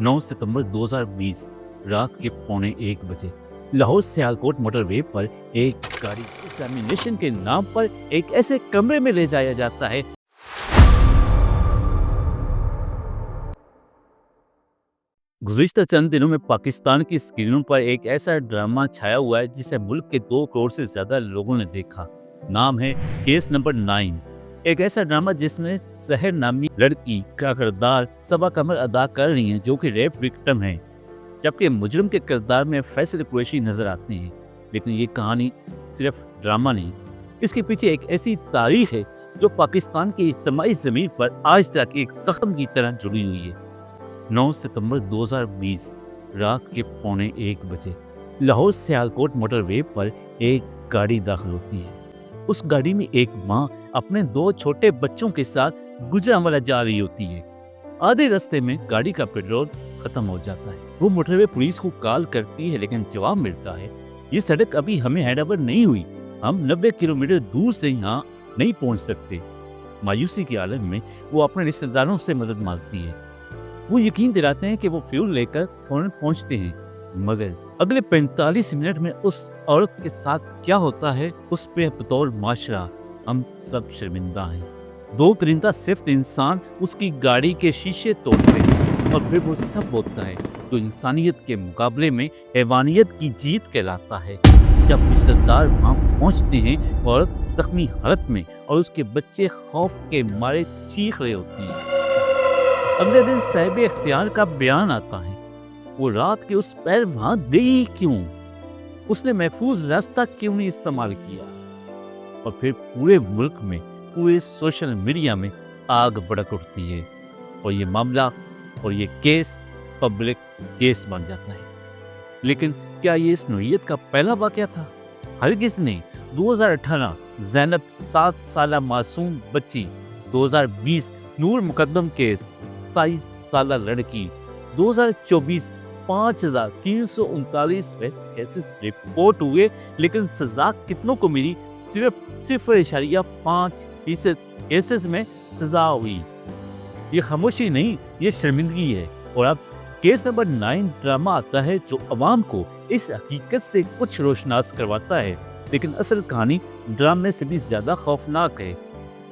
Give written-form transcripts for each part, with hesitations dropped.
9 सितंबर 2020 रात के 12:45 लाहौर सियालकोट मोटरवे पर एक गाड़ी एग्जामिनेशन के नाम पर एक ऐसे कमरे में ले जाया जाता है। गुज़िश्ता चंद दिनों में पाकिस्तान की स्क्रीनों पर एक ऐसा ड्रामा छाया हुआ है जिसे मुल्क के 2 करोड़ से ज्यादा लोगों ने देखा। नाम है केस नंबर 9। एक ऐसा ड्रामा जिसमें सहर नामी लड़की का किरदार सबा कमर अदा कर रही हैं जो कि रेप विक्टिम है, जबकि मुजरिम के किरदार में फैसल कुरैशी नजर आते हैं। लेकिन ये कहानी सिर्फ ड्रामा नहीं, इसके पीछे एक ऐसी तारीख है जो पाकिस्तान की इज्तिमाई ज़मीन पर आज तक एक जख्म की तरह जुड़ी हुई है। 9 सितंबर 2020 रात के 12:45 लाहौर सियालकोट मोटरवे पर एक गाड़ी दाखिल होती है। उस गाड़ी में एक माँ अपने 2 छोटे बच्चों के साथ गुजरांवाला जा रही होती है। आधे रास्ते में गाड़ी का पेट्रोल खत्म हो जाता है। वो मोटरवे पुलिस को कॉल करती है, लेकिन जवाब मिलता है ये सड़क अभी हमें हैंडओवर नहीं हुई, हम 90 किलोमीटर दूर से यहाँ नहीं पहुँच सकते। मायूसी की हालत में वो अपने रिश्तेदारों से मदद मांगती है। वो यकीन दिलाते हैं कि वो फ्यूल लेकर फौरन पहुंचते हैं, मगर अगले 45 मिनट में उस औरत के साथ क्या होता है उस पे बतौर माशरा हम सब शर्मिंदा हैं। 2 परिंदा सिर्फ इंसान उसकी गाड़ी के शीशे तोड़ते हैं और फिर वो सब होता है जो इंसानियत के मुकाबले में हैवानियत की जीत कहलाता है। जब रिश्तेदार वहाँ पहुँचते हैं, औरत जख्मी हालत में और उसके बच्चे खौफ के मारे चीख रहे होते हैं। अगले दिन साहिब इख्तियार का बयान आता है, वो रात के उस पैर वहां गई क्यों, उसने महफूज रास्ता क्यों नहीं इस्तेमाल किया। और फिर पूरे मुल्क में, पूरे सोशल मीडिया में आग भड़क उठती है और ये मामला और ये केस पब्लिक केस बन जाता है। लेकिन क्या ये इस नौइयत का पहला वाकया था? हरगिज़ नहीं। 2018 ज़ैनब 7 साला मासूम बच्ची, 2020 नूर मुकद्दम केस 27 साला लड़की, 2024 5339 केसेस रिपोर्ट हुए, लेकिन सजा कितनों को मिली? सिर्फ 0.5% केसेस में सजा हुई। ये खामोशी नहीं, ये शर्मिंदगी है। और अब केस नंबर 9 ड्रामा आता है जो अवाम को इस हकीकत से कुछ रोशनास करवाता है, लेकिन असल कहानी ड्रामे से भी ज्यादा खौफनाक है।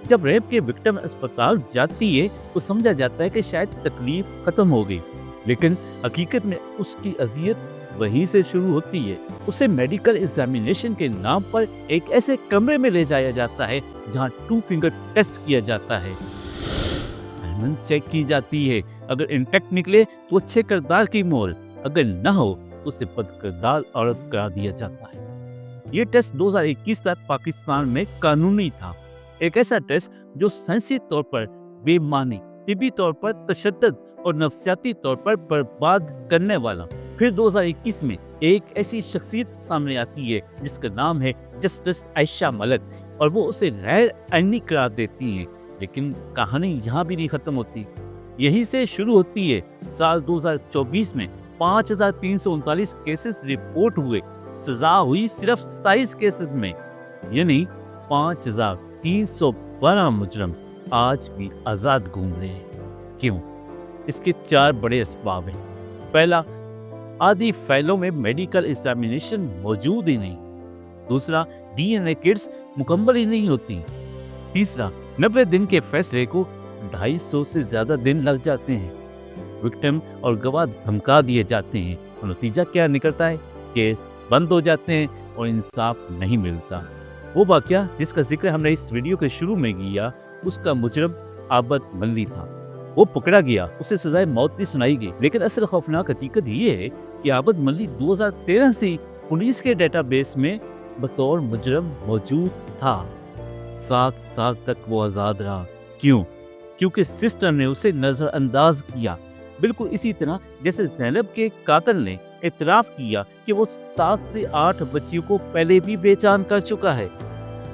जब रेप के विक्टिम अस्पताल जाती है तो समझा जाता है कि शायद तकलीफ खत्म हो गई, लेकिन हकीकत में उसकी अजियत वहीं से शुरू होती है। उसे मेडिकल एग्जामिनेशन के नाम पर एक ऐसे कमरे में ले जाया जाता है जहां 2 फिंगर टेस्ट किया जाता है, हेमन चेक की जाती है। अगर इंटैक्ट निकले तो अच्छे किरदार की मोहर, अगर न हो तो उसे बदकिरदार औरत करार दिया जाता है। ये टेस्ट 2021 तक पाकिस्तान में कानूनी था। एक ऐसा टेस्ट जो साइंसी तौर पर बेईमानी, तिबी तौर पर तशद्दुद और नफ्सियाती तौर पर बर्बाद करने वाला। फिर 2021 में एक ऐसी शख्सियत सामने आती है जिसका नाम है जस्टिस आयशा मलिक, और वो उसे गैर आईनी करार देती हैं। लेकिन कहानी यहाँ भी नहीं खत्म होती, यहीं से शुरू होती है। साल 2024 में 5339 केसेस रिपोर्ट हुए, सजा हुई सिर्फ 27 केसेस में, यानी 5312 मुजरम आज भी आजाद घूम रहे हैं। क्यों? इसके 4 बड़े असबाब हैं। पहला, आधी फाइलों में मेडिकल एग्जामिनेशन मौजूद ही नहीं। दूसरा, डीएनए किट्स मुकम्मल ही नहीं होती। तीसरा, 90 दिन के फैसले को 250 से ज्यादा दिन लग जाते हैं। विक्टिम और गवाह धमका दिए जाते हैं और नतीजा क्या निकलता है? केस बंद हो जाते हैं और इंसाफ नहीं मिलता। वो वाकया जिसका जिक्र हमने इस वीडियो के शुरू में किया, उसका मुजरम आबद मल्ली था। वो पकड़ा गया, उसे सजाए मौत भी सुनाई गई, लेकिन असल खौफनाक हकीकत ये है कि आबद मल्ली 2013 से पुलिस के डेटाबेस में बतौर मुजरम मौजूद था। 7 साल तक वो आजाद रहा। क्यों? क्योंकि सिस्टम ने उसे नजरअंदाज किया, बिल्कुल इसी तरह जैसे ज़ैनब के कातिल ने इतराफ किया कि वो 7 से 8 बच्चियों को पहले भी बेजान कर चुका है,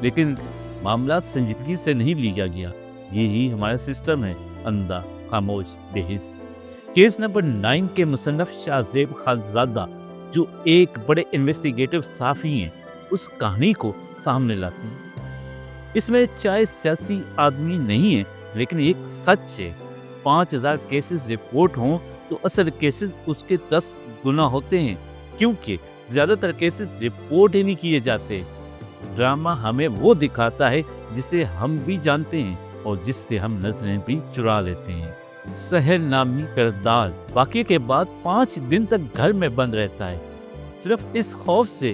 लेकिन मामला संजीदगी से नहीं लिया गया। यही हमारा सिस्टम है, अंधा, खामोश, बेहिस। केस नंबर 9 के मुसन्नफ शाहजेब खानजादा, जो एक बड़े इन्वेस्टिगेटिव साफी हैं, उस कहानी को सामने लाते हैं। इसमें चाहे सियासी आदमी नहीं है, लेकिन एक सच है। 5000 केसेस रिपोर्ट हों تو اصل کیسز اس کے 10 گنا ہوتے ہیں، کیونکہ زیادہ تر کیسز رپورٹ ہی نہیں کیے جاتے۔ ڈرامہ ہمیں وہ دکھاتا ہے جسے ہم بھی جانتے ہیں اور جس سے ہم نظریں بھی چرا لیتے ہیں۔ سحر نامی کردار واقعے کے بعد 5 دن تک گھر میں بند رہتا ہے، صرف اس خوف سے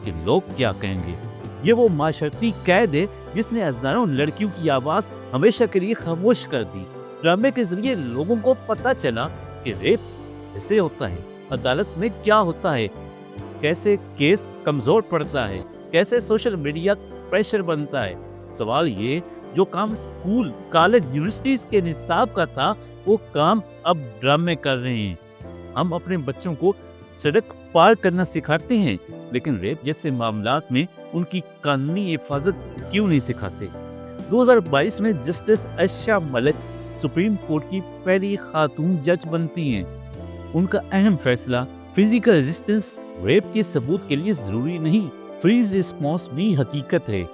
کہ لوگ کیا کہیں گے۔ یہ وہ معاشرتی قید ہے جس نے ہزاروں لڑکیوں کی آواز ہمیشہ کے لیے خاموش کر دی۔ ڈرامے کے ذریعے لوگوں کو پتہ چلا کہ ریپ کیسے ہوتا ہے، عدالت میں کیا ہوتا ہے، کیسے کیس کمزور پڑتا ہے، کیسے سوشل میڈیا پریشر بنتا ہے۔ سوال یہ، جو کام اسکول، کالج، یونیورسٹیز کے نصاب کا تھا، وہ کام اب ڈرامے کر رہے ہیں۔ ہم اپنے بچوں کو سڑک پار کرنا سکھاتے ہیں، لیکن ریپ جیسے معاملات میں ان کی قانونی حفاظت کیوں نہیں سکھاتے؟ 2022 میں جسٹس عائشہ ملک سپریم کورٹ کی پہلی خاتون جج بنتی ہیں۔ ان کا اہم فیصلہ، فزیکل ریزسٹنس ریپ کے ثبوت کے لیے ضروری نہیں، فریز رسپانس بھی حقیقت ہے۔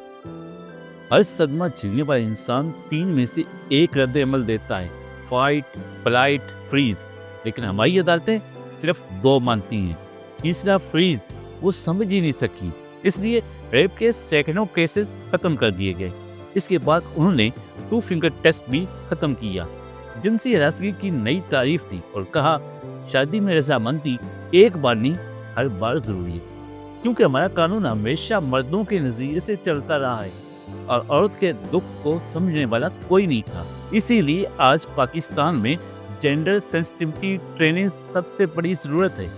ہر صدمہ جھیلنے والا انسان 3 میں سے ایک رد عمل دیتا ہے، فائٹ، فلائٹ، فریز، لیکن ہماری عدالتیں صرف 2 مانتی ہیں۔ تیسرا فریز وہ سمجھ ہی نہیں سکی، اس لیے ریپ کے سینکڑوں کیسز ختم کر دیے گئے۔ اس کے بعد انہوں نے 2 فنگر ٹیسٹ بھی ختم کیا۔ جنسی ہراسگی کی نئی تعریف دی اور کہا شادی میں رضامندی ایک بار نہیں، ہر بار ضروری ہے، کیونکہ ہمارا قانون ہمیشہ مردوں کے نظریے سے چلتا رہا ہے اور عورت کے دکھ کو سمجھنے والا کوئی نہیں تھا۔ اسی لیے آج پاکستان میں جینڈر سینسٹیوٹی ٹریننگ سب سے بڑی ضرورت ہے۔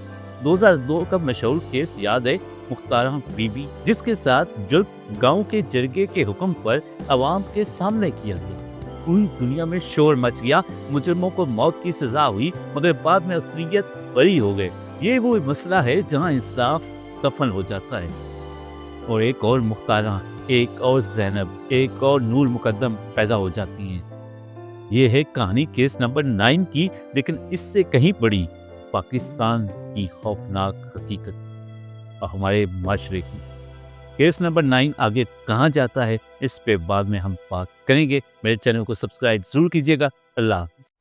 2002 کا مشہور کیس یاد ہے، مختارہ بی بی، جس کے ساتھ جرم گاؤں کے جرگے کے حکم پر عوام کے سامنے کیا گیا۔ پوری دنیا میں شور مچ گیا، مجرموں کو موت کی سزا ہوئی، مگر بعد میں اکثریت بری ہو گئے۔ یہ وہ مسئلہ ہے جہاں انصاف دفن ہو جاتا ہے، اور ایک اور مختارہ، ایک اور زینب، ایک اور نور مقدم پیدا ہو جاتی ہیں۔ یہ ہے کہانی کیس نمبر 9 کی، لیکن اس سے کہیں بڑی پاکستان کی خوفناک حقیقت اور ہمارے معاشرے کی۔ کیس نمبر 9 آگے کہاں جاتا ہے، اس پہ بعد میں ہم بات کریں گے۔ میرے چینل کو سبسکرائب ضرور کیجیے گا۔ اللہ حافظ۔